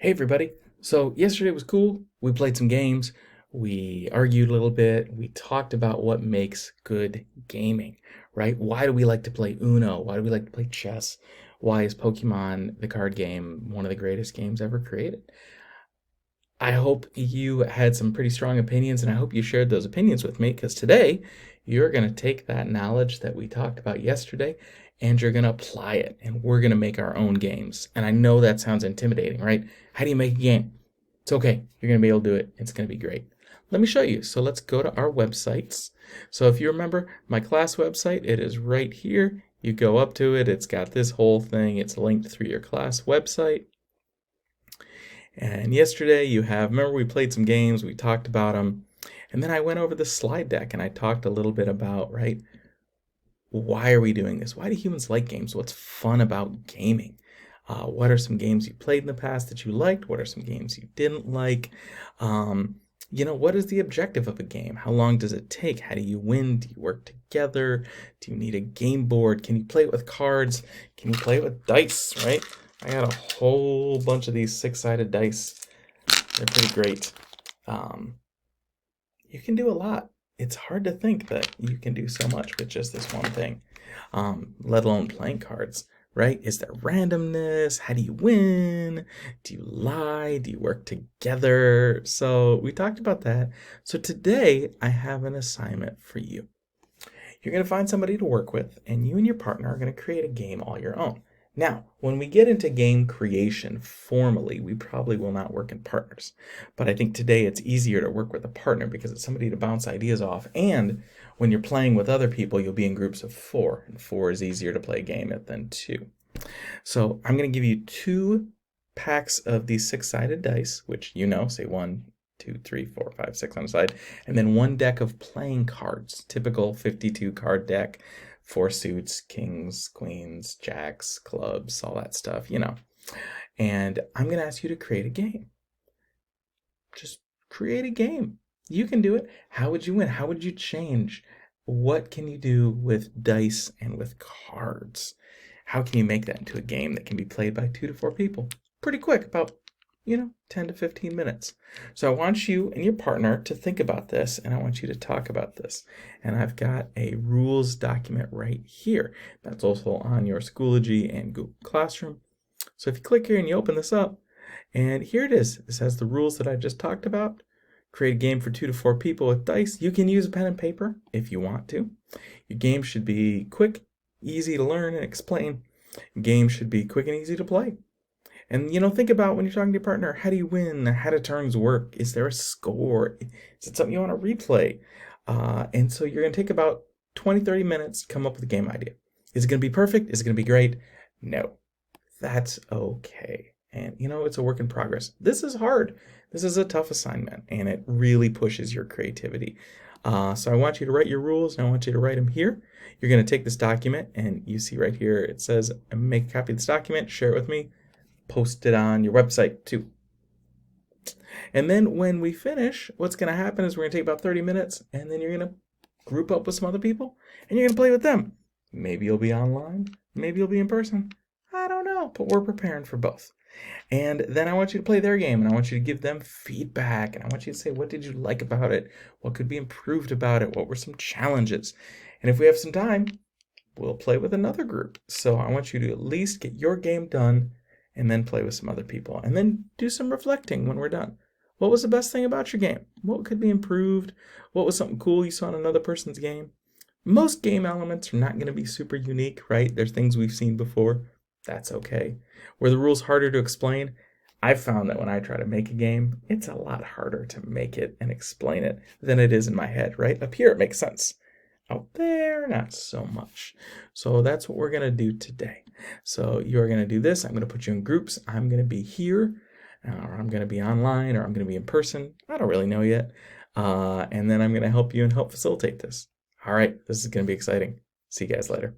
Hey everybody. So yesterday was cool. We played some games. We argued a little bit. We talked about what makes good gaming, right? Why do we like to play Uno? Why do we like to play chess? Why is Pokemon, the card game, one of the greatest games ever created? I hope you had some pretty strong opinions, and I hope you shared those opinions with me, because today you're going to take that knowledge that we talked about yesterday and you're going to apply it, and we're going to make our own games. And I know that sounds intimidating, right? How do you make a game? It's okay. You're going to be able to do it. It's going to be great. Let me show you. So let's go to our websites. So if you remember my class website, it is right here. You go up to it. It's got this whole thing. It's linked through your class website. And yesterday remember we played some games, we talked about them, and then I went over the slide deck and I talked a little bit about, right, why are we doing this? Why do humans like games? What's fun about gaming? What are some games you played in the past that you liked? What are some games you didn't like? What is the objective of a game? How long does it take? How do you win? Do you work together? Do you need a game board? Can you play it with cards? Can you play it with dice, right? I got a whole bunch of these six-sided dice. They're pretty great. You can do a lot. It's hard to think that you can do so much with just this one thing, let alone playing cards, right? Is there randomness? How do you win? Do you lie? Do you work together? So we talked about that. So today I have an assignment for you. You're going to find somebody to work with, and you and your partner are going to create a game all your own. Now, when we get into game creation formally, we probably will not work in partners. But I think today it's easier to work with a partner because it's somebody to bounce ideas off. And when you're playing with other people, you'll be in groups of 4. And 4 is easier to play a game at than 2. So I'm going to give you 2 packs of these 6-sided dice, which say 1, 2, 3, 4, 5, 6 on the side. And then 1 deck of playing cards, typical 52 card deck. 4 suits, kings, queens, jacks, clubs, all that stuff, And I'm going to ask you to create a game. Just create a game. You can do it. How would you win? How would you change? What can you do with dice and with cards? How can you make that into a game that can be played by 2 to 4 people? Pretty quick, about 10 to 15 minutes. So I want you and your partner to think about this, and I want you to talk about this. And I've got a rules document right here. That's also on your Schoology and Google Classroom. So if you click here and you open this up, and here it is. This has the rules that I just talked about. Create a game for 2 to 4 people with dice. You can use a pen and paper if you want to. Your game should be quick, easy to learn and explain. Game should be quick and easy to play. And, think about when you're talking to your partner, how do you win? How do turns work? Is there a score? Is it something you want to replay? And so you're going to take about 20, 30 minutes to come up with a game idea. Is it going to be perfect? Is it going to be great? No. That's okay. And, it's a work in progress. This is hard. This is a tough assignment, and it really pushes your creativity. So I want you to write your rules, and I want you to write them here. You're going to take this document, and you see right here, it says, make a copy of this document, share it with me. Post it on your website too. And then when we finish, what's going to happen is we're going to take about 30 minutes, and then you're going to group up with some other people, and you're going to play with them. Maybe you'll be online, maybe you'll be in person. I don't know, but we're preparing for both. And then I want you to play their game, and I want you to give them feedback, and I want you to say, what did you like about it? What could be improved about it? What were some challenges? And if we have some time, we'll play with another group. So I want you to at least get your game done and then play with some other people, and then do some reflecting when we're done. What was the best thing about your game? What could be improved? What was something cool you saw in another person's game? Most game elements are not going to be super unique, right? There's things we've seen before. That's okay. Were the rules harder to explain? I've found that when I try to make a game, it's a lot harder to make it and explain it than it is in my head, right? Up here, it makes sense. Out there, not so much. So that's what we're going to do today. So you're going to do this. I'm going to put you in groups. I'm going to be here, or I'm going to be online, or I'm going to be in person. I don't really know yet. And then I'm going to help you and help facilitate this. All right, this is going to be exciting. See you guys later.